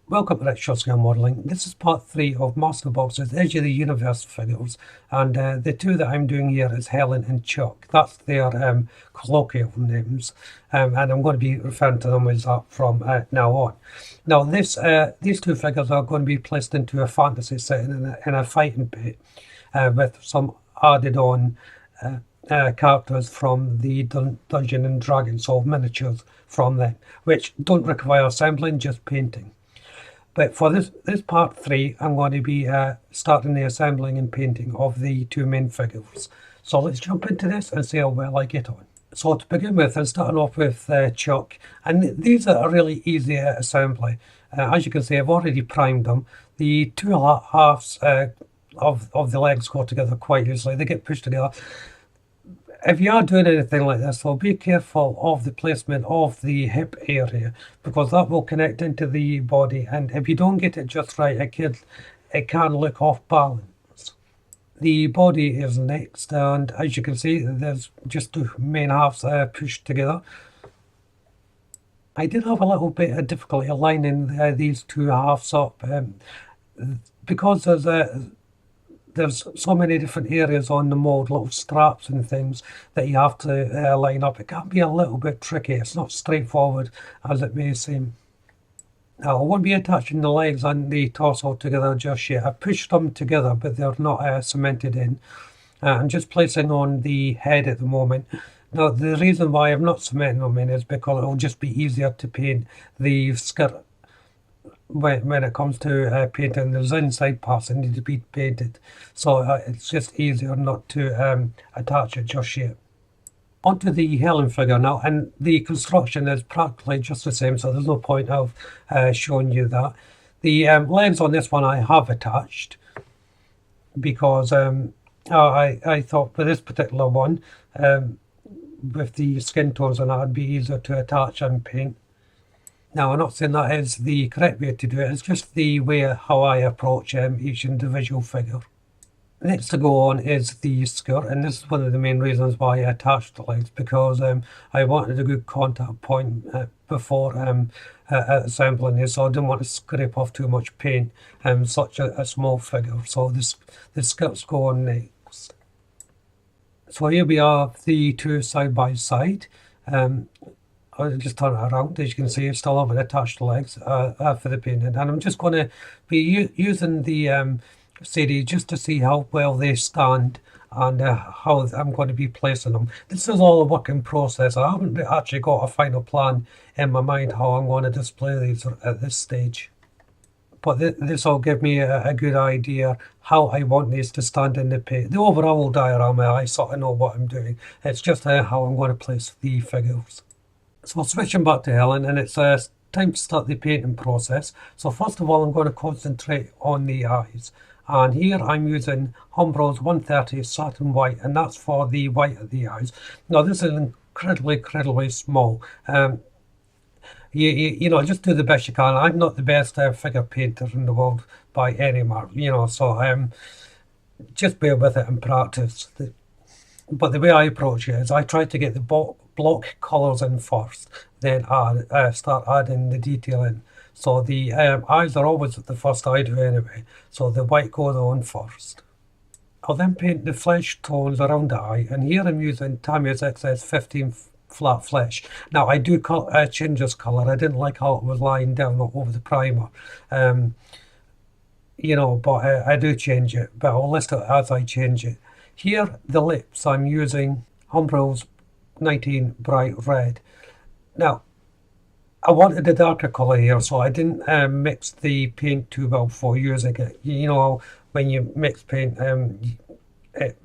Welcome to Rich Short Scale Modelling. This is part 3 of MasterBox's Edge of the Universe figures, and the two that I'm doing here is Helen and Chuck. That's their colloquial names, and I'm going to be referring to them as that from now on. Now, these two figures are going to be placed into a fantasy setting in a fighting pit with some added on characters from the Dungeon and Dragons, so miniatures from them, which don't require assembling, just painting. But for this part 3, I'm going to be starting the assembling and painting of the two main figures. So let's jump into this and see how well I get on. So to begin with, I'm starting off with Chuck, and these are really easy assembly. As you can see, I've already primed them. The two halves of the legs go together quite easily. They get pushed together. If you are doing anything like this, so be careful of the placement of the hip area, because that will connect into the body, and if you don't get it just right, it can look off balance. The body is next, and as you can see, there's just two main halves pushed together. I did have a little bit of difficulty aligning these two halves up, because there's so many different areas on the mold, little straps and things that you have to line up. It can be a little bit tricky. It's not straightforward as it may seem. Now, I won't be attaching the legs and the torso together just yet. I've pushed them together, but they're not cemented in. I'm just placing on the head at the moment. Now, the reason why I'm not cementing them in is because it'll just be easier to paint the skirt. When it comes to painting, there's inside parts that need to be painted, so it's just easier not to attach it just yet. Onto the Helen figure now, and the construction is practically just the same, so there's no point of showing you that. The legs on this one I have attached because I thought for this particular one, with the skin tones and that, it'd be easier to attach and paint. Now, I'm not saying that is the correct way to do it, it's just the way how I approach each individual figure. Next to go on is the skirt, and this is one of the main reasons why I attached the legs, because I wanted a good contact point before assembling this, so I didn't want to scrape off too much paint, such a small figure, so the skirts go on next. So here we have the two side by side. I'll just turn it around. As you can see, I still haven't attached the legs for the painting, and I'm just going to be using the CD just to see how well they stand and how I'm going to be placing them. This is all a work in process. I haven't actually got a final plan in my mind how I'm going to display these at this stage, but this will give me a good idea how I want these to stand in the paint. The overall diorama, I sort of know what I'm doing. It's just how I'm going to place the figures. So switching back to Helen, and it's time to start the painting process. So first of all, I'm going to concentrate on the eyes. And here I'm using Humbrol's 130 Satin White, and that's for the white of the eyes. Now this is incredibly small. You know, just do the best you can. I'm not the best figure painter in the world by any mark, you know, so just bear with it and practice. But the way I approach it is I try to get the block colours in first, then start adding the detail in. So the eyes are always the first I do anyway, so the white goes on first. I'll then paint the flesh tones around the eye, and here I'm using Tamiya's XS15 flat flesh. Now I do change this colour. I didn't like how it was lying down over the primer. You know, but I do change it, but I'll list it as I change it. Here, the lips, I'm using Humbrol's 19 Bright Red. Now, I wanted a darker colour here, so I didn't mix the paint too well for using it. You know, when you mix paint,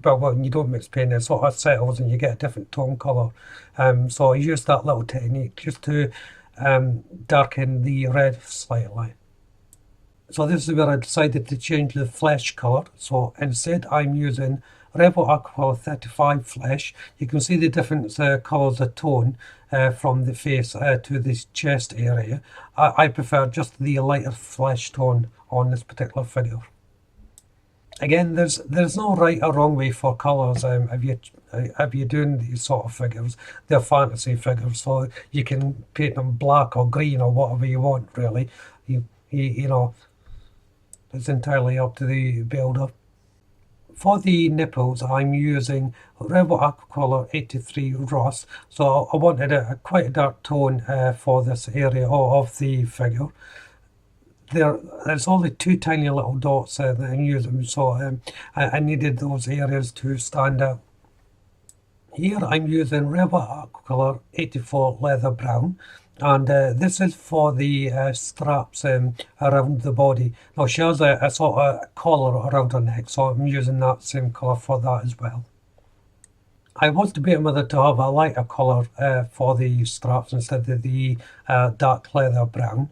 but when you don't mix paint, it sort of settles and you get a different tone colour. So I used that little technique just to darken the red slightly. So this is where I decided to change the flesh colour. So instead I'm using Rebel Aqua 35 flesh. You can see the different colours of tone from the face to the chest area. I prefer just the lighter flesh tone on this particular figure. Again, there's no right or wrong way for colours. If you're doing these sort of figures, they're fantasy figures, so you can paint them black or green or whatever you want, really. you know, it's entirely up to the builder. For the nipples, I'm using Rebel Aquacolor 83 Rust, so I wanted quite a dark tone for this area of the figure. There's only two tiny little dots that I'm using, so I needed those areas to stand out. Here I'm using Rebel Aquacolor 84 Leather Brown, and this is for the straps around the body. Now she has a sort of collar around her neck, so I'm using that same colour for that as well. I was debating whether to have a lighter colour for the straps instead of the dark leather brown,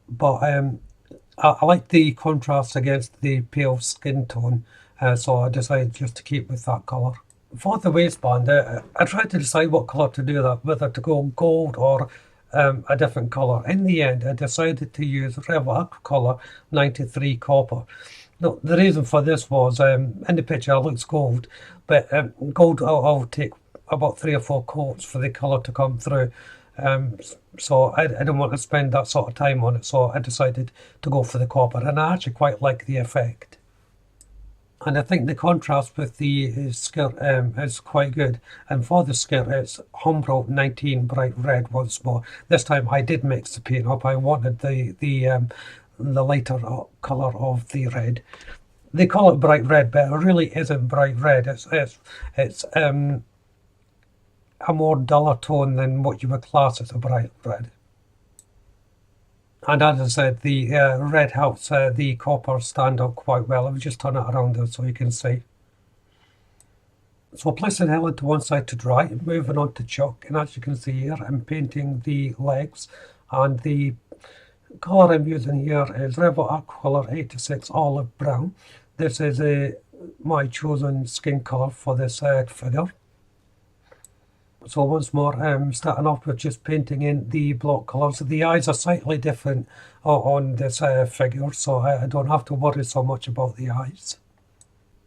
but I like the contrast against the pale skin tone, so I decided just to keep with that colour. For the waistband, I tried to decide what colour to do that, whether to go gold or a different colour. In the end, I decided to use Rebel Aquacolor 93 Copper. Now, the reason for this was, in the picture it looks gold, but gold I'll take about 3 or 4 coats for the colour to come through. So I didn't want to spend that sort of time on it, so I decided to go for the copper, and I actually quite like the effect. And I think the contrast with the skirt is quite good. And for the skirt, it's Umbro 19 Bright Red once more. This time I did mix the paint up. I wanted the lighter colour of the red. They call it bright red, but it really isn't bright red. It's a more duller tone than what you would class as a bright red. And as I said, the red helps the copper stand up quite well. I'll just turn it around there so you can see. So placing Helen to one side to dry, moving on to chalk, and as you can see here, I'm painting the legs, and the colour I'm using here is Rebel Aquacolor 86 Olive Brown. This is my chosen skin colour for this figure. So once more, starting off with just painting in the block colours. The eyes are slightly different on this figure, so I don't have to worry so much about the eyes.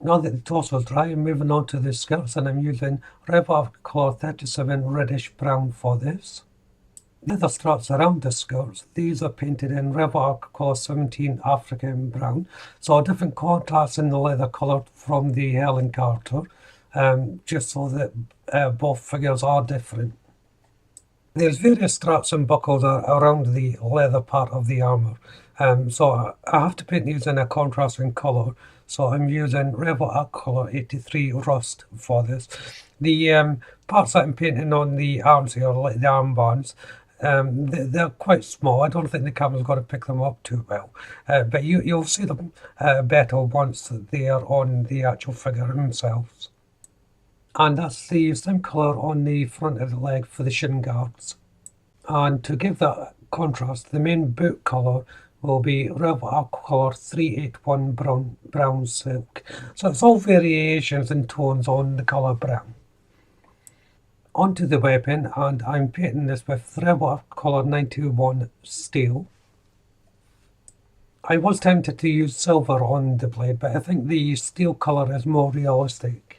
Now that the torso is dry, I'm moving on to the skirts, and I'm using Rebel Aquacolor 37 Reddish Brown for this. The other straps around the skirts, these are painted in Rebel Aquacolor 17 African Brown, so a different contrast in the leather colour from the Helen Carter. Just so that both figures are different. There's various straps and buckles around the leather part of the armour, so I have to paint these in a contrasting colour, so I'm using Rebel Aquacolor 83 Rust for this. The parts that I'm painting on the arms here, like the armbands, they're quite small. I don't think the camera's got to pick them up too well, but you'll see them better once they are on the actual figure themselves. And that's the same colour on the front of the leg for the shin guards. And to give that contrast, the main boot colour will be Rebel Aquacolor 381 Brown Silk. So it's all variations in tones on the colour brown. Onto the weapon, and I'm painting this with Rebel Aquacolor 91 Steel. I was tempted to use silver on the blade, but I think the steel colour is more realistic.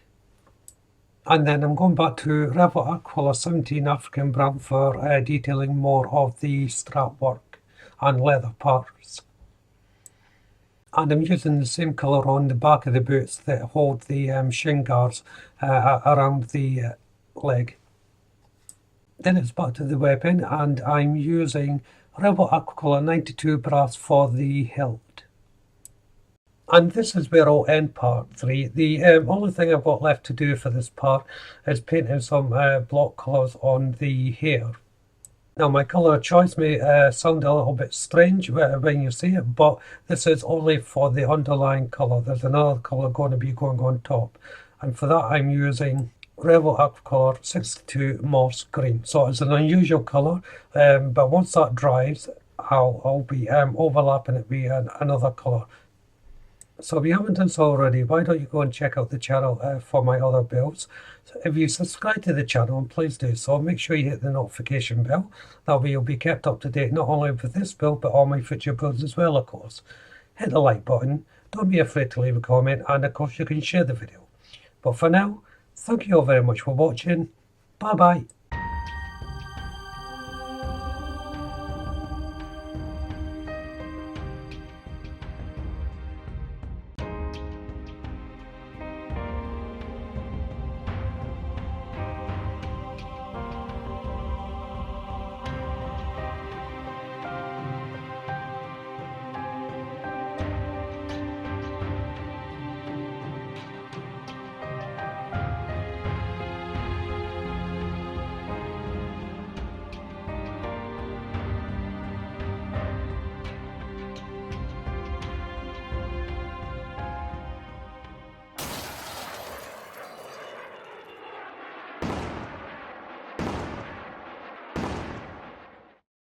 And then I'm going back to Rebel Aquacolor 17 African Brown for detailing more of the strap work and leather parts. And I'm using the same colour on the back of the boots that hold the shin guards around the leg. Then it's back to the weapon, and I'm using Rebel Aquacolor 92 Brass for the hilt. And this is where I'll end part 3. The only thing I've got left to do for this part is painting some block colours on the hair. Now my colour choice may sound a little bit strange when you see it, but this is only for the underlying colour. There's another colour going to be going on top, and for that I'm using Rebel Aquacolor 62 Moss Green. So it's an unusual colour, but once that dries, I'll be overlapping it with another colour. So if you haven't done so already, why don't you go and check out the channel for my other builds. So if you subscribe to the channel, please do so. Make sure you hit the notification bell. That way you'll be kept up to date not only with this build, but all my future builds as well, of course. Hit the like button, don't be afraid to leave a comment, and of course you can share the video. But for now, thank you all very much for watching. Bye bye.